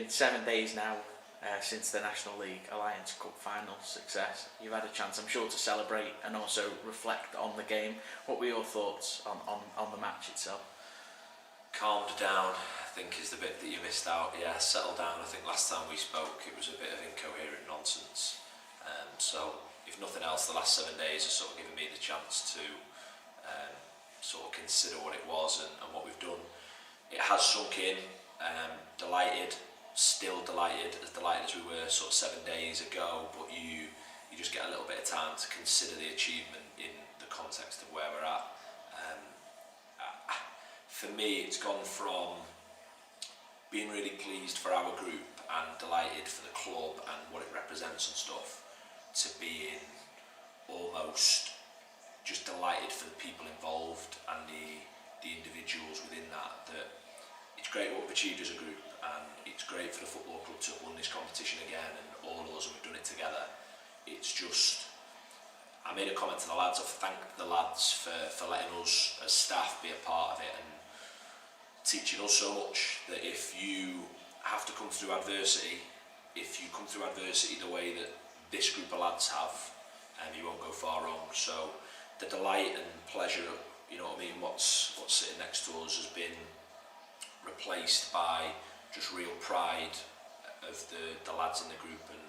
been 7 days now since the National League Alliance Cup final success. You've had a chance, I'm sure, to celebrate and also reflect on the game. What were your thoughts on the match itself? Calmed down, I think, is the bit that you missed out. Yeah, settled down. I think last time we spoke it was a bit of incoherent nonsense. So if nothing else, the last 7 days has sort of given me the chance to sort of consider what it was and what we've done. It has sunk in. Delighted, still delighted as we were sort of 7 days ago, but you just get a little bit of time to consider the achievement in the context of where we're at. For me, it's gone from being really pleased for our group and delighted for the club and what it represents and stuff, to being almost just delighted for the people involved and the individuals within that it's great what we've achieved as a group, and it's great for the football club to have won this competition again, and all of us, and we've done it together. It's just, I made a comment to the lads, I've thanked the lads for letting us as staff be a part of it and teaching us so much that if you have to come through adversity, if you come through adversity the way that this group of lads have, you won't go far wrong. So the delight and pleasure, you know what I mean, what's sitting next to us has been replaced by just real pride of the lads in the group, and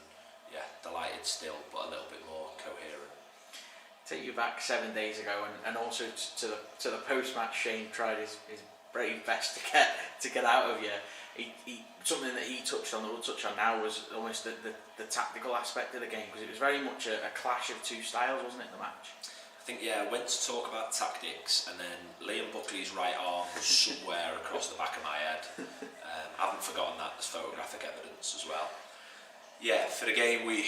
yeah, delighted still, but a little bit more coherent. Take you back 7 days ago, and also to the post-match. Shane tried his very best to get out of you. He something that he touched on, that we'll touch on now, was almost the tactical aspect of the game, because it was very much a clash of two styles, wasn't it, the match? I think, yeah, I went to talk about tactics, and then Liam Buckley's right arm was somewhere across the back of my head. I haven't forgotten that. There's photographic evidence as well. Yeah, for the game we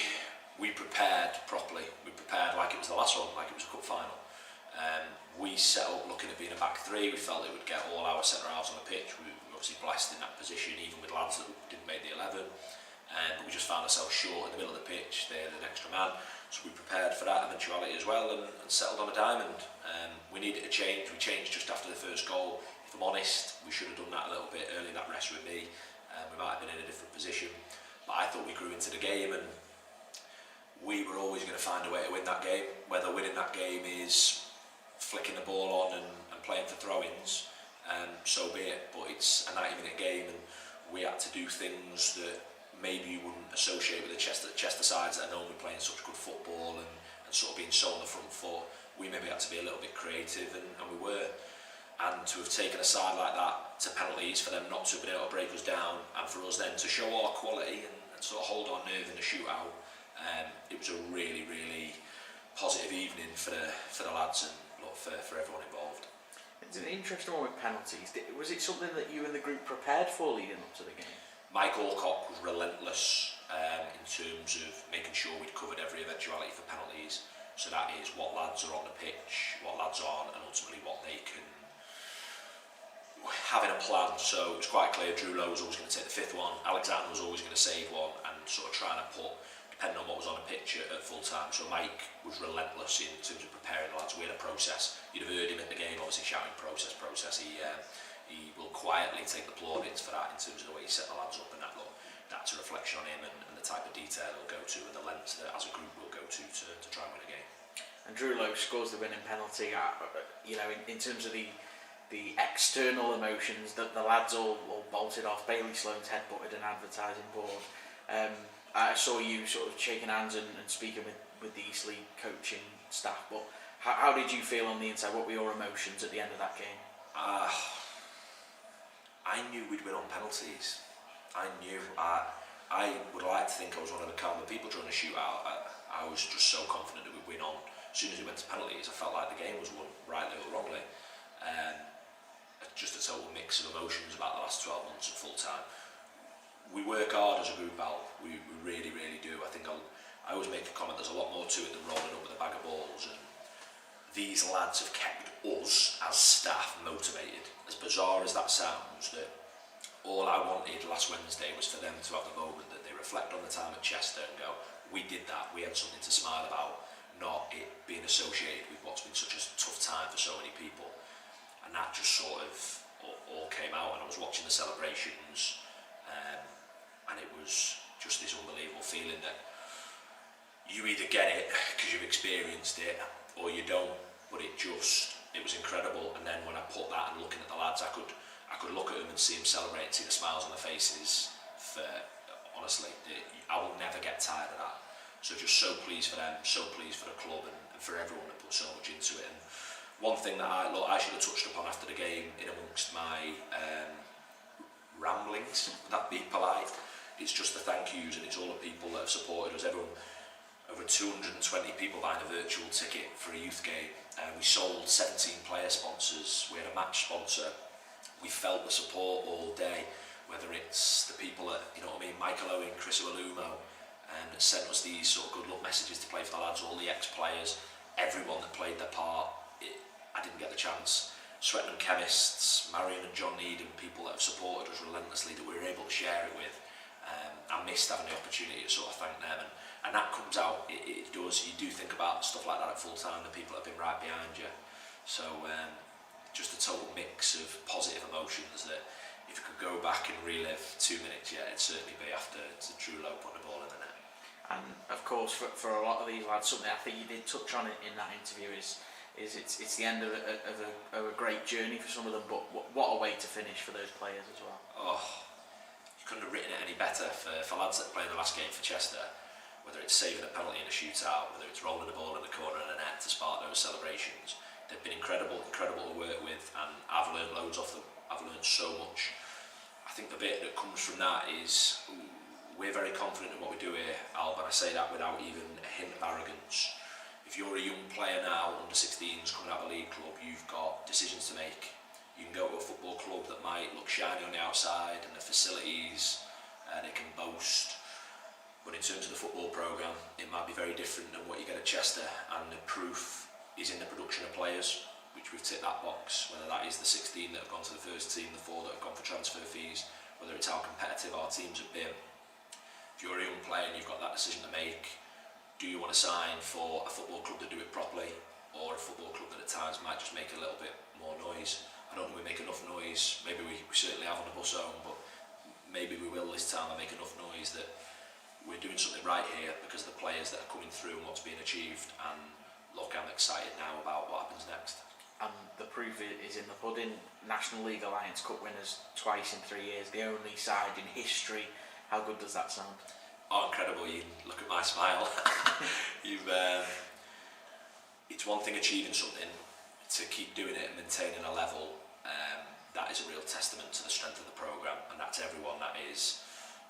prepared properly. We prepared like it was the last one, like it was a cup final. We set up looking at being a back three. We felt it would get all our centre halves on the pitch. We were obviously blessed in that position, even with lads that didn't make the 11. But we just found ourselves short in the middle of the pitch. They had an extra man. So we prepared for that eventuality as well, and settled on a diamond. We needed a change. We changed just after the first goal. If I'm honest, we should have done that a little bit early, that rest with me. We might have been in a different position. But I thought we grew into the game, and we were always going to find a way to win that game. Whether winning that game is flicking the ball on and playing for throw-ins, so be it. But it's a 90-minute game, and we had to do things that maybe you wouldn't associate with the Chester sides that are normally playing such good football and sort of being so on the front foot. We maybe had to be a little bit creative, and we were. And to have taken a side like that to penalties, for them not to have been able to break us down, and for us then to show our quality and sort of hold our nerve in the shootout, it was a really, really positive evening for the lads and for everyone involved. It's an interesting one with penalties. Was it something that you and the group prepared for leading up to the game? Mike Alcock was relentless in terms of making sure we'd covered every eventuality for penalties. So that is what lads are on the pitch, what lads aren't, and ultimately what they can, having a plan. So it was quite clear Drew Lowe was always going to take the fifth one, Alexander was always going to save one, and sort of trying to put, depending on what was on the pitch at full time. So Mike was relentless in terms of preparing the lads. We had a process. You'd have heard him at the game obviously shouting process. He will quietly take the plaudits for that in terms of the way he set the lads up, and that's a reflection on him and the type of detail he'll go to and the lengths that as a group we'll go to try and win a game. And Drew Lowe scores the winning penalty. You know, in terms of the external emotions, that the lads all bolted off. Bailey Sloane's headbutted an advertising board. I saw you sort of shaking hands and speaking with the Eastleigh coaching staff, but how did you feel on the inside? What were your emotions at the end of that game? I knew we'd win on penalties. I knew. I would like to think I was one of the calmer people during the shootout. I was just so confident that we'd win on. As soon as we went to penalties, I felt like the game was won, rightly or wrongly. Just a total mix of emotions about the last 12 months at full time. We work hard as a group, Al. We really, really do. I think I always make a comment, there's a lot more to it than rolling up with a bag of balls, and these lads have kept us as staff motivated. As bizarre as that sounds, that all I wanted last Wednesday was for them to have the moment that they reflect on the time at Chester and go, we did that, we had something to smile about, not it being associated with what's been such a tough time for so many people. And that just sort of all came out, and I was watching the celebrations, and it was just this unbelievable feeling that you either get it because you've experienced it or you don't, but it was incredible. And then when I put that and looking at the lads, I could look at them and see them celebrate, see the smiles on their faces. Honestly, I will never get tired of that. So just so pleased for them, so pleased for the club and for everyone that put so much into it. And one thing that I should have touched upon after the game in amongst my ramblings, would that be polite? It's just the thank yous, and it's all the people that have supported us. Everyone, over 220 people buying a virtual ticket for a youth game. We sold 17 player sponsors. We had a match sponsor. We felt the support all day, whether it's the people that, you know what I mean, Michael Owen, Chris Alumo, and sent us these sort of good luck messages to play for the lads, all the ex-players, everyone that played their part. I didn't get the chance. Swettenham Chemists, Marion and John Needham, people that have supported us relentlessly, that we were able to share it with. I missed having the opportunity to sort of thank them, and that comes out, it does, you do think about stuff like that at full time, the people that have been right behind you. So just a total mix of positive emotions that if you could go back and relive 2 minutes, yeah, it'd certainly be after Drew Lowe putting the ball in the net. And of course, for a lot of these lads, something I think you did touch on in that interview is it's the end of a great journey for some of them, but what a way to finish for those players as well. Oh, you couldn't have written it any better for lads that play in the last game for Chester, whether it's saving a penalty in a shootout, whether it's rolling the ball in the corner of the net to spark those celebrations. They've been incredible to work with, and I've learned loads off them. I've learned so much. I think the bit that comes from that is we're very confident in what we do here, Al, but I say that without even a hint of arrogance. If you're a young player now, under 16s, coming out of a league club, you've got decisions to make. You can go to a football club that might look shiny on the outside and the facilities they can boast, but in terms of the football programme, it might be very different than what you get at Chester, and the proof is in the production of players, which we've ticked that box, whether that is the 16 that have gone to the first team, the 4 that have gone for transfer fees, whether it's how competitive our teams have been. If you're a young player and you've got that decision to make, do you want to sign for a football club to do it properly, or a football club that at times might just make a little bit more noise? I don't think we make enough noise. Maybe we certainly have on the bus home, but maybe we will this time and make enough noise that we're doing something right here because of the players that are coming through and what's being achieved. And look, I'm excited now about what happens next. And the proof is in the pudding. National League Alliance Cup winners twice in 3 years, the only side in history. How good does that sound? Oh, incredible. You look at my smile. It's one thing achieving something, to keep doing it and maintaining a level, that is a real testament to the strength of the programme, and that's everyone. That is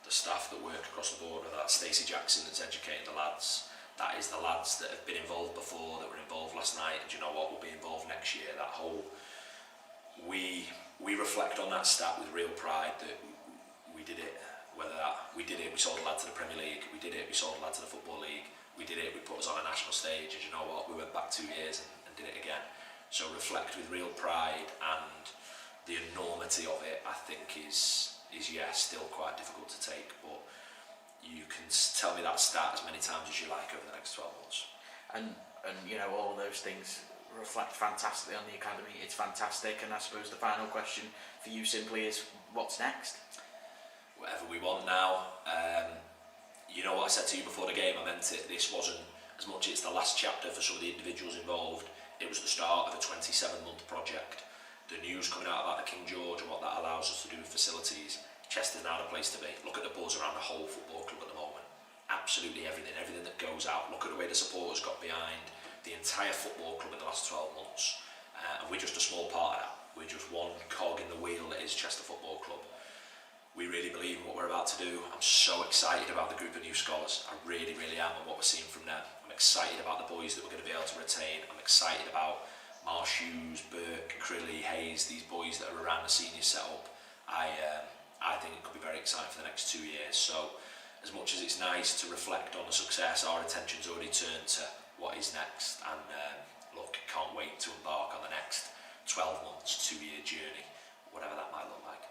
the staff that work across the board, whether that's Stacey Jackson that's educating the lads, that is the lads that have been involved before, that were involved last night, and do you know what, will be involved next year. That whole, we reflect on that stat with real pride that we did it. Whether that we did it, we sold a lad to the Premier League, we did it, we sold a lad to the Football League, we did it, we put us on a national stage, and you know what, we went back 2 years and did it again. So reflect with real pride, and the enormity of it, I think, is still quite difficult to take, but you can tell me that stat as many times as you like over the next 12 months. And you know, all of those things reflect fantastically on the academy. It's fantastic, and I suppose the final question for you simply is, what's next? Whatever we want now. You know what I said to you before the game, I meant it. This wasn't as much it's the last chapter for some of the individuals involved, it was the start of a 27-month project. The news coming out about the King George and what that allows us to do with facilities, Chester's now the place to be. Look at the buzz around the whole football club at the moment. Absolutely everything that goes out. Look at the way the supporters got behind the entire football club in the last 12 months. And we're just a small part of that. We're just one cog in the wheel that is Chester Football Club. We really believe in what we're about to do. I'm so excited about the group of new scholars. I really, really am, and what we're seeing from them. I'm excited about the boys that we're going to be able to retain. I'm excited about Marsh Hughes, Burke, Crilly, Hayes, these boys that are around the senior setup. I think it could be very exciting for the next 2 years. So, as much as it's nice to reflect on the success, our attention's already turned to what is next. And look, can't wait to embark on the next 12 months, 2 year journey, whatever that might look like.